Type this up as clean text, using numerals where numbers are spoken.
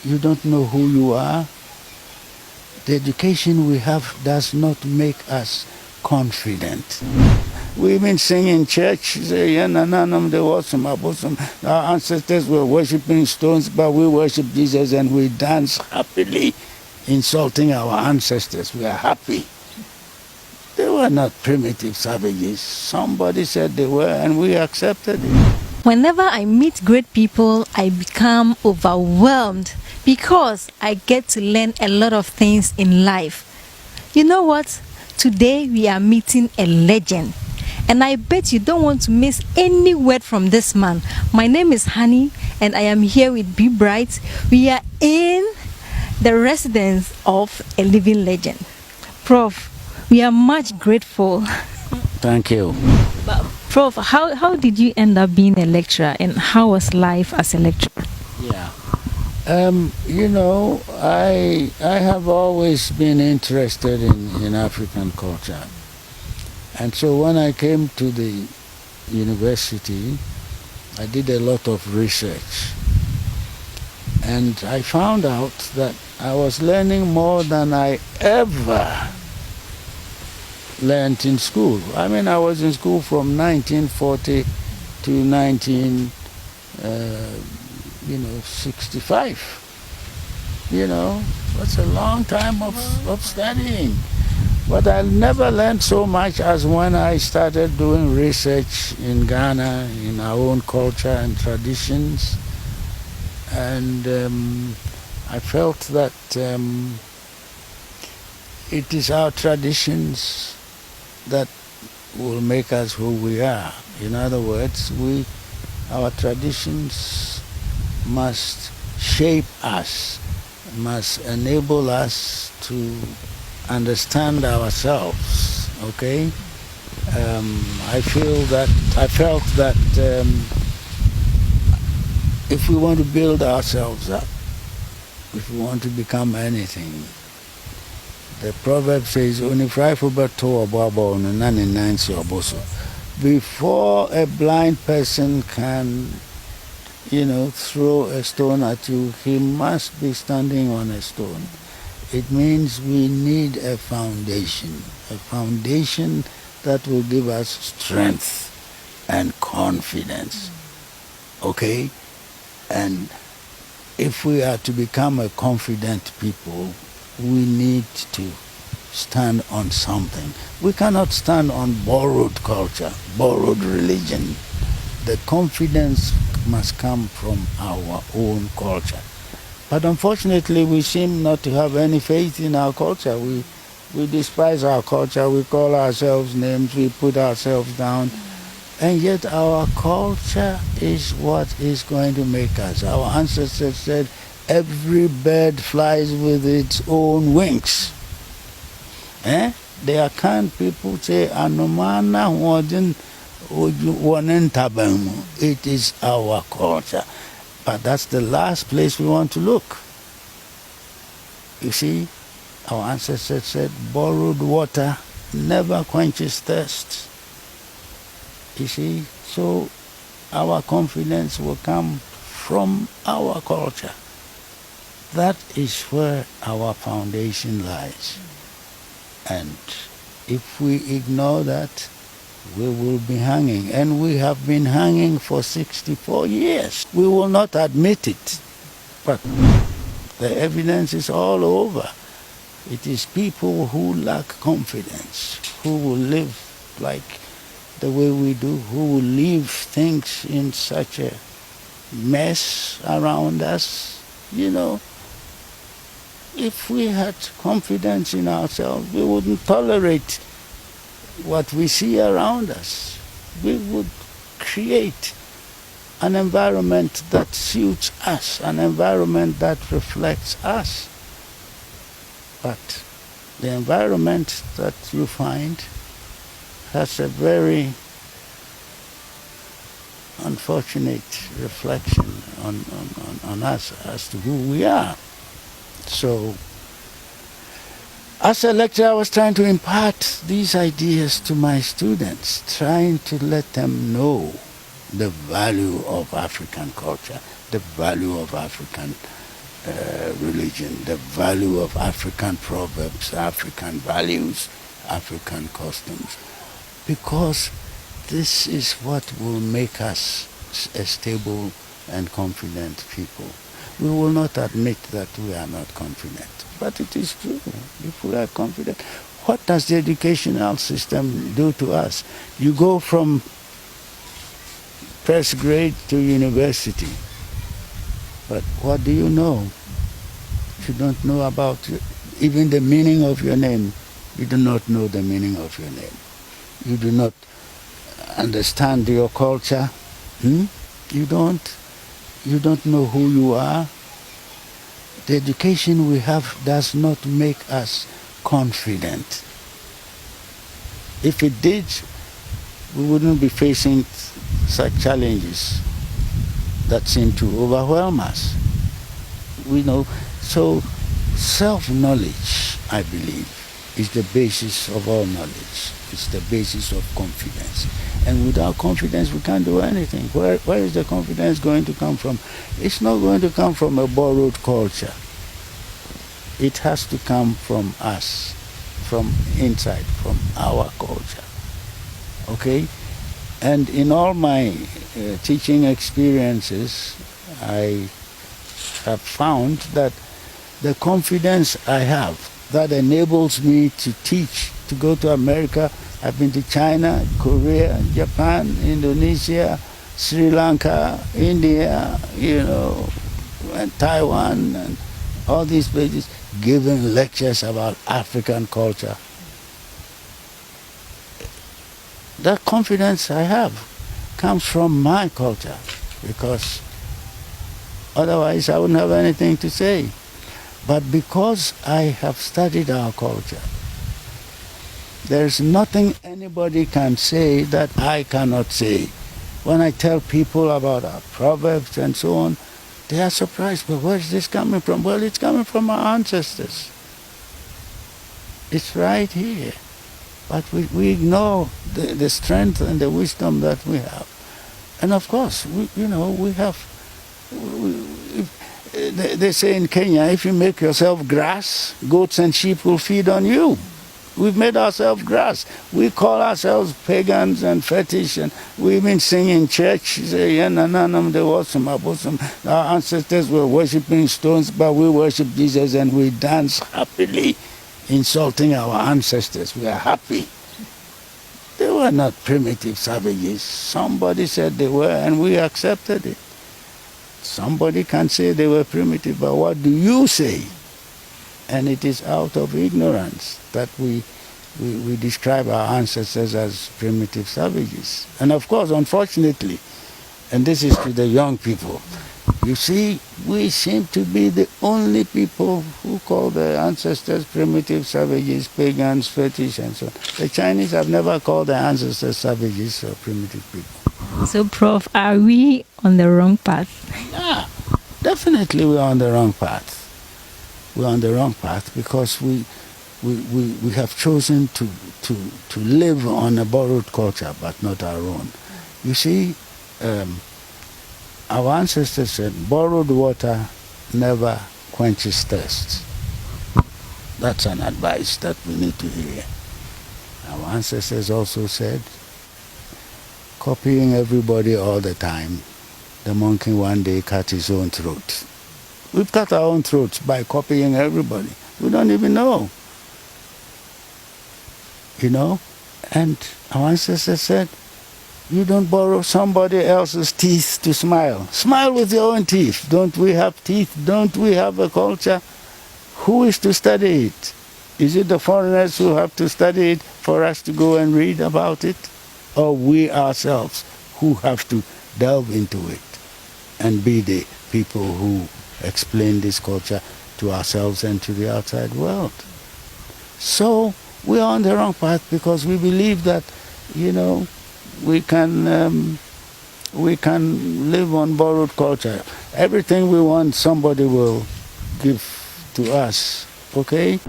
you don't know who you are. The education we have does not make us confident. We even sing in church, say, our ancestors were worshipping stones, but we worship Jesus and we dance happily, insulting our ancestors. We are happy. They were not primitive savages. Somebody said they were, and we accepted it. Whenever I meet great people, I become overwhelmed because I get to learn a lot of things in life. You know what? Today we are meeting a legend. And I bet you don't want to miss any word from this man. My name is Honey, and I am here with Be Bright. We are in the residence of a living legend. Prof, we are much grateful. Thank you. But Prof, how did you end up being a lecturer, and how was life as a lecturer? Yeah. I have always been interested in African culture. And so when I came to the university, I did a lot of research. And I found out that I was learning more than I ever learned in school. I mean, I was in school from 1940 to 1965. That's a long time of studying. But I never learned so much as when I started doing research in Ghana, in our own culture and traditions. And I felt that it is our traditions that will make us who we are. In other words, our traditions must shape us, must enable us to understand ourselves. Okay, I felt that if we want to build ourselves up, if we want to become anything, the proverb says, before a blind person can throw a stone at you, he must be standing on a stone. It means we need a foundation that will give us strength and confidence. Okay? And if we are to become a confident people, we need to stand on something. We cannot stand on borrowed culture, borrowed religion. The confidence must come from our own culture. But unfortunately, we seem not to have any faith in our culture. We despise our culture. We call ourselves names. We put ourselves down. And yet our culture is what is going to make us. Our ancestors said, every bird flies with its own wings. There can people say, Anomana wadin wonen tabamu. It is our culture. But that's the last place we want to look. You see, our ancestors said, borrowed water never quenches thirst. You see, so our confidence will come from our culture. That is where our foundation lies. And if we ignore that, we will be hanging. And we have been hanging for 64 years. We will not admit it, but the evidence is all over. It is people who lack confidence, who will live like the way we do, who will leave things in such a mess around us. If we had confidence in ourselves, we wouldn't tolerate what we see around us. We would create an environment that suits us, an environment that reflects us. But the environment that you find has a very unfortunate reflection on us as to who we are. So, as a lecturer, I was trying to impart these ideas to my students, trying to let them know the value of African culture, the value of African religion, the value of African proverbs, African values, African customs, because this is what will make us a stable and confident people. We will not admit that we are not confident, but it is true. If we are confident, what does the educational system do to us? You go from first grade to university, but what do you know? You don't know about even the meaning of your name. You do not know the meaning of your name. You do not understand your culture. You don't know who you are. The education we have does not make us confident. If it did, we wouldn't be facing such challenges that seem to overwhelm us. So self-knowledge, I believe, is the basis of all knowledge. It's the basis of confidence. And without confidence, we can't do anything. Where is the confidence going to come from? It's not going to come from a borrowed culture. It has to come from us, from inside, from our culture. Okay? And in all my teaching experiences, I have found that the confidence I have that enables me to teach, to go to America. I've been to China, Korea, Japan, Indonesia, Sri Lanka, India, and Taiwan, and all these places, giving lectures about African culture. The confidence I have comes from my culture, because otherwise I wouldn't have anything to say. But because I have studied our culture, there's nothing anybody can say that I cannot say. When I tell people about our proverbs and so on, they are surprised. But where is this coming from? Well, it's coming from our ancestors. It's right here. But we ignore the strength and the wisdom that we have. And of course, they say in Kenya, if you make yourself grass, goats and sheep will feed on you. We've made ourselves grass. We call ourselves pagans and fetish, and we even sing in church, our ancestors were worshipping stones, but we worship Jesus and we dance happily, insulting our ancestors. We are happy. They were not primitive savages. Somebody said they were, and we accepted it. Somebody can say they were primitive, but what do you say? And it is out of ignorance that we describe our ancestors as primitive savages. And of course, unfortunately, and this is to the young people, you see, we seem to be the only people who call their ancestors primitive savages, pagans, fetish, and so on. The Chinese have never called their ancestors savages or primitive people. So, Prof, are we on the wrong path? Yeah, definitely we're on the wrong path. We're on the wrong path because we have chosen to live on a borrowed culture, but not our own. You see, our ancestors said, borrowed water never quenches thirst. That's an advice that we need to hear. Our ancestors also said, copying everybody all the time, the monkey one day cut his own throat. We've cut our own throats by copying everybody. We don't even know. And our ancestors said, you don't borrow somebody else's teeth to smile. Smile with your own teeth. Don't we have teeth? Don't we have a culture? Who is to study it? Is it the foreigners who have to study it for us to go and read about it? Or we ourselves who have to delve into it and be the people who explain this culture to ourselves and to the outside world? So we are on the wrong path because we believe that, we can live on borrowed culture. Everything we want, somebody will give to us, okay?